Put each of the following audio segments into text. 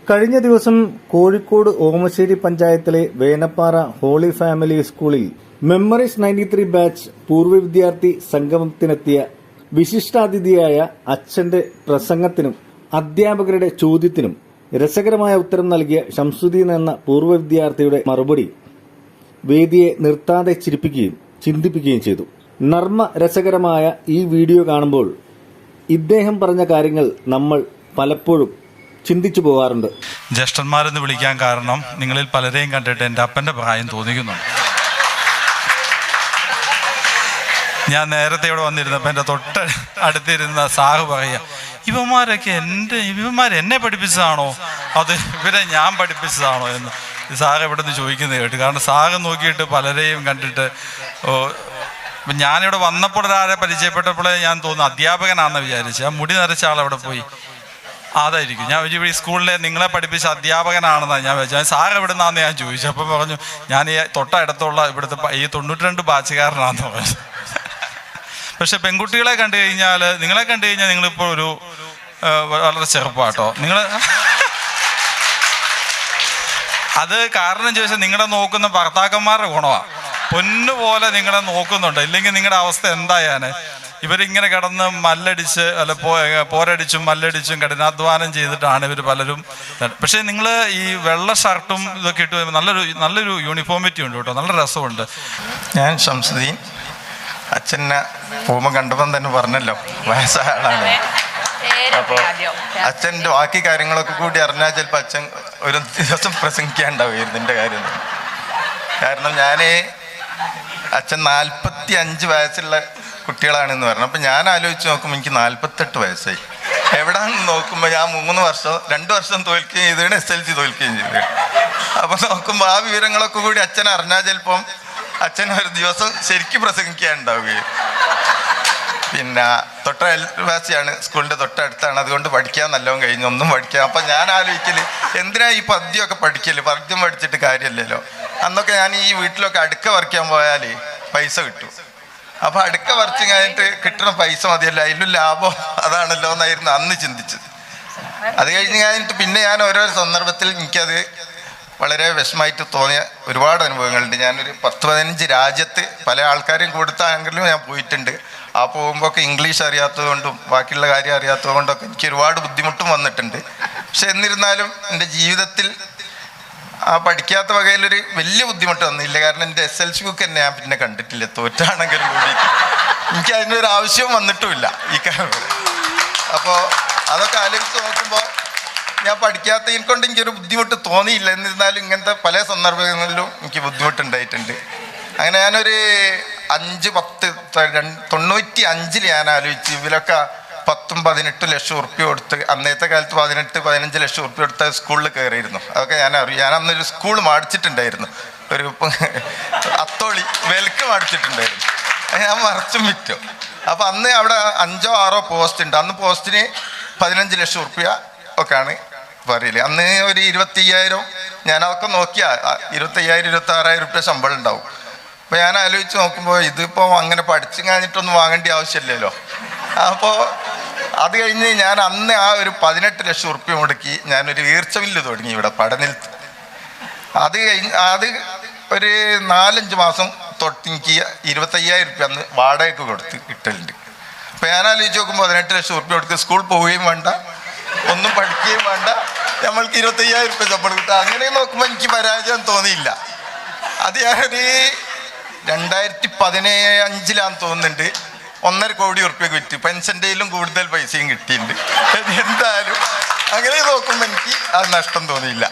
കഴിഞ്ഞ ദിവസം കോഴിക്കോട് ഓമശ്ശേരി പഞ്ചായത്തിലെ വേനപ്പാറ ഹോളി ഫാമിലി സ്കൂളിൽ മെമ്മറീസ് 93 ബാച്ച് പൂർവ്വ വിദ്യാർത്ഥി സംഗമത്തിനെത്തിയ വിശിഷ്ടാതിഥിയായ അച്ഛന്റെ പ്രസംഗത്തിനും അധ്യാപകരുടെ ചോദ്യത്തിനും രസകരമായ ഉത്തരം നൽകിയ ഷംസുദ്ദീൻ എന്ന പൂർവ്വ വിദ്യാർത്ഥിയുടെ മറുപടി വേദിയെ നിർത്താതെ ചിരിപ്പിക്കുകയും ചിന്തിപ്പിക്കുകയും ചെയ്തു. നർമ്മ രസകരമായ ഈ വീഡിയോ കാണുമ്പോൾ ഇദ്ദേഹം പറഞ്ഞ കാര്യങ്ങൾ നമ്മൾ പലപ്പോഴും ചിന്തിച്ചു പോകാറുണ്ട്. ജ്യേഷ്ഠന്മാരെന്ന് വിളിക്കാൻ കാരണം നിങ്ങളിൽ പലരെയും കണ്ടിട്ട് എൻ്റെ അപ്പൻ്റെ പ്രായം തോന്നിക്കുന്നുണ്ട്. ഞാൻ നേരത്തെ ഇവിടെ വന്നിരുന്നപ്പോൾ എൻ്റെ തൊട്ട് അടുത്തിരുന്ന സാഹ് പറയുക, ഇവന്മാരൊക്കെ എന്നെ പഠിപ്പിച്ചതാണോ അത് ഇവരെ ഞാൻ പഠിപ്പിച്ചതാണോ എന്ന് സാറ് ഇവിടെ നിന്ന് ചോദിക്കുന്നത് കേട്ടു. കാരണം സാറ് നോക്കിയിട്ട് പലരെയും കണ്ടിട്ട് ഞാനിവിടെ വന്നപ്പോൾ ഒരാളെ പരിചയപ്പെട്ടപ്പോഴേ ഞാൻ തോന്നുന്നു അധ്യാപകനാണെന്ന് വിചാരിച്ചു. ആ മുടി നരച്ച ആളവിടെ പോയി, അതായിരിക്കും. ഞാൻ ഈ സ്കൂളിലെ നിങ്ങളെ പഠിപ്പിച്ച അധ്യാപകനാണെന്നാണ് ഞാൻ വിചാരിച്ചത്. സാർ എവിടെ നിന്നാന്ന് ഞാൻ ചോദിച്ചു. അപ്പം പറഞ്ഞു ഞാൻ ഈ തൊട്ടടുത്തുള്ള ഇവിടുത്തെ ഈ 92 ബാച്ചുകാരനാണെന്ന് പറഞ്ഞു. പക്ഷെ പെൺകുട്ടികളെ കണ്ടു കഴിഞ്ഞാൽ, നിങ്ങളെ കണ്ടു കഴിഞ്ഞാൽ നിങ്ങളിപ്പോൾ ഒരു വളരെ ചെറുപ്പാട്ടോ. അത് കാരണം ചോദിച്ചാൽ നിങ്ങളെ നോക്കുന്ന ഭർത്താക്കന്മാരുടെ ഗുണമാണ്. പൊന്നുപോലെ നിങ്ങളെ നോക്കുന്നുണ്ട്. ഇല്ലെങ്കിൽ നിങ്ങളുടെ അവസ്ഥ എന്തായാന്? ഇവരിങ്ങനെ കിടന്ന് മല്ലടിച്ച് പോരടിച്ചും മല്ലടിച്ചും കഠിനാധ്വാനം ചെയ്തിട്ടാണ് ഇവർ പലരും. പക്ഷേ നിങ്ങൾ ഈ വെള്ള ഷർട്ടും ഇതൊക്കെ ഇട്ട് നല്ലൊരു യൂണിഫോമിറ്റി ഉണ്ട് കേട്ടോ, നല്ല രസമുണ്ട്. ഞാൻ ഷംസുദ്ദീൻ. അച്ഛനെ പോകുമ്പോൾ കണ്ടപ്പം തന്നെ പറഞ്ഞല്ലോ വയസ്സായ ആളാണ്. അപ്പോൾ അച്ഛൻ്റെ ബാക്കി കാര്യങ്ങളൊക്കെ കൂടി അറിഞ്ഞാൽ ചിലപ്പോൾ അച്ഛൻ ഒരു ദിവസം പ്രസംഗിക്കാണ്ടാവുമായിരുന്നു എൻ്റെ കാര്യം. കാരണം അച്ഛൻ 45 വയസ്സുള്ള കുട്ടികളാണെന്ന് പറഞ്ഞു. അപ്പം ഞാൻ ആലോചിച്ച് നോക്കുമ്പോൾ എനിക്ക് 48 വയസ്സായി. എവിടെയാണെന്ന് നോക്കുമ്പോൾ ഞാൻ 2 വർഷം തോൽക്കുകയും ചെയ്തതാണ്, SLC തോൽക്കുകയും ചെയ്തത്. അപ്പം നോക്കുമ്പോൾ ആ വിവരങ്ങളൊക്കെ കൂടി അച്ഛൻ അറിഞ്ഞാൽ ചിലപ്പം അച്ഛൻ ഒരു ദിവസം ശരിക്കും പ്രസംഗിക്കാനുണ്ടാവുകയും. പിന്നെ അയൽവാസിയാണ്, സ്കൂളിൻ്റെ തൊട്ടടുത്താണ്, അതുകൊണ്ട് പഠിക്കാൻ നല്ലോണം കഴിഞ്ഞു, ഒന്നും പഠിക്കാം. അപ്പം ഞാൻ ആലോചിക്കല്, എന്തിനാ ഈ പദ്യമൊക്കെ പഠിക്കല്? പദ്യം പഠിച്ചിട്ട് കാര്യമില്ലല്ലോ. അന്നൊക്കെ ഞാൻ ഈ വീട്ടിലൊക്കെ അടുക്ക പറിക്കാൻ പോയാൽ പൈസ കിട്ടും. അപ്പോൾ അടുക്ക പറിച്ച് കഴിഞ്ഞിട്ട് കിട്ടുന്ന പൈസ മതിയല്ലോ, അതിലും ലാഭം അതാണല്ലോ എന്നായിരുന്നു അന്ന് ചിന്തിച്ചത്. അത് കഴിഞ്ഞിട്ട് പിന്നെ ഞാൻ ഓരോ സന്ദർഭത്തിൽ എനിക്കത് വളരെ വിഷമമായിട്ട് തോന്നിയ ഒരുപാട് അനുഭവങ്ങളുണ്ട്. ഞാനൊരു 10-15 രാജ്യത്ത് പല ആൾക്കാരെയും കൊടുത്താണെങ്കിലും ഞാൻ പോയിട്ടുണ്ട്. ആ പോകുമ്പോഴൊക്കെ ഇംഗ്ലീഷ് അറിയാത്തത് കൊണ്ടും ബാക്കിയുള്ള കാര്യം അറിയാത്തത് കൊണ്ടൊക്കെ എനിക്ക് ഒരുപാട് ബുദ്ധിമുട്ടും വന്നിട്ടുണ്ട്. പക്ഷെ എന്നിരുന്നാലും എൻ്റെ ജീവിതത്തിൽ ആ പഠിക്കാത്ത വകയിലൊരു വലിയ ബുദ്ധിമുട്ട് വന്നില്ല. കാരണം എൻ്റെ SLC ബുക്ക് തന്നെ ഞാൻ പിന്നെ കണ്ടിട്ടില്ല, തോറ്റാണെങ്കിലും കൂടി എനിക്ക് അതിൻ്റെ ഒരു ആവശ്യവും വന്നിട്ടുമില്ല ഈ കാര്യം. അപ്പോൾ അതൊക്കെ ആലോചിച്ച് നോക്കുമ്പോൾ ഞാൻ പഠിക്കാത്തതിനെ കൊണ്ട് എനിക്കൊരു ബുദ്ധിമുട്ട് തോന്നിയില്ല. എന്നിരുന്നാലും ഇങ്ങനത്തെ പല സന്ദർഭങ്ങളിലും എനിക്ക് ബുദ്ധിമുട്ടുണ്ടായിട്ടുണ്ട്. അങ്ങനെ ഞാനൊരു 95 ഞാൻ ആലോചിച്ച് ഇവരൊക്കെ 10-18 ലക്ഷം ഉറുപ്പ്യ കൊടുത്ത്, അന്നത്തെ കാലത്ത് 18-15 ലക്ഷം ഉറുപ്പ്യ കൊടുത്ത് സ്കൂളിൽ കയറിയിരുന്നു. അതൊക്കെ ഞാൻ അറിയും. ഞാൻ അന്നൊരു സ്കൂൾ മാടിച്ചിട്ടുണ്ടായിരുന്നു, ഒരു അത്തോളി വെൽക്ക് മാടിച്ചിട്ടുണ്ടായിരുന്നു. ഞാൻ മറച്ചും വിറ്റു. അപ്പം അന്ന് അവിടെ 5-6 പോസ്റ്റ് ഉണ്ട്. അന്ന് പോസ്റ്റിന് 15 ലക്ഷം ഉറുപ്പ്യ ഒക്കെയാണ് പറയില്ല. അന്ന് ഒരു 25,000, ഞാനതൊക്കെ നോക്കിയാൽ 25,000-26,000 ഉറുപ്പ്യ ശമ്പളം ഉണ്ടാവും. അപ്പോൾ ഞാൻ ആലോചിച്ച് നോക്കുമ്പോൾ ഇതിപ്പോൾ അങ്ങനെ പഠിച്ചു കഴിഞ്ഞിട്ടൊന്നും വാങ്ങേണ്ട ആവശ്യമില്ലല്ലോ. അപ്പോൾ അത് കഴിഞ്ഞ് ഞാൻ അന്ന് ആ ഒരു 18 ലക്ഷം ഉറുപ്പ്യ മുടക്കി ഞാനൊരു ഈർച്ചവില്ല് തുടങ്ങി ഇവിടെ പഠനത്തിൽ. അത് ഒരു 4-5 മാസം തൊട്ട് എനിക്ക് 25,000 ഉറുപ്പ്യ അന്ന് വാടകയ്ക്ക് കൊടുത്ത് കിട്ടലുണ്ട്. അപ്പോൾ ഞാൻ ആലോചിച്ച് നോക്കുമ്പോൾ 18 ലക്ഷം ഉറുപ്പ്യ കൊടുത്ത് സ്കൂൾ പോവുകയും വേണ്ട, ഒന്നും പഠിക്കുകയും വേണ്ട, നമ്മൾക്ക് 25,000 ഉറുപ്പ്യ ശമ്പളം കിട്ടുക. അങ്ങനെ നോക്കുമ്പോൾ എനിക്ക് പരാജയം തോന്നിയില്ല. അത് ഞാനൊരു 2015 തോന്നുന്നുണ്ട് 1.5 കോടി ഉറുപ്പ്യക്ക് വിറ്റ്. പെൻഷൻ്റെയിലും കൂടുതൽ പൈസയും കിട്ടിയിട്ടുണ്ട്. എന്തായാലും അങ്ങനെ നോക്കുമ്പോൾ എനിക്ക് അത് നഷ്ടം തോന്നിയില്ല.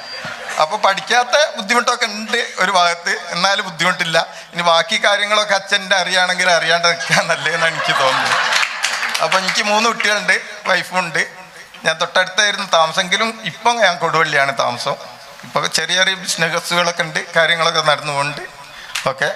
അപ്പോൾ പഠിക്കാത്ത ബുദ്ധിമുട്ടൊക്കെ ഉണ്ട് ഒരു ഭാഗത്ത്, എന്നാലും ബുദ്ധിമുട്ടില്ല. ഇനി ബാക്കി കാര്യങ്ങളൊക്കെ അച്ഛൻ്റെ അറിയുകയാണെങ്കിൽ അറിയാണ്ട് നിൽക്കാൻ നല്ലതെന്നാണ് എനിക്ക് തോന്നുന്നത്. അപ്പോൾ എനിക്ക് 3 കുട്ടികളുണ്ട്, വൈഫുണ്ട്. ഞാൻ തൊട്ടടുത്തായിരുന്നു താമസമെങ്കിലും ഇപ്പം ഞാൻ കൊടുവള്ളിയാണ് താമസം. ഇപ്പോൾ ചെറിയ ചെറിയ ബിസിനസ്സുകളൊക്കെ ഉണ്ട്, കാര്യങ്ങളൊക്കെ നടന്നുകൊണ്ട് ഓക്കെ.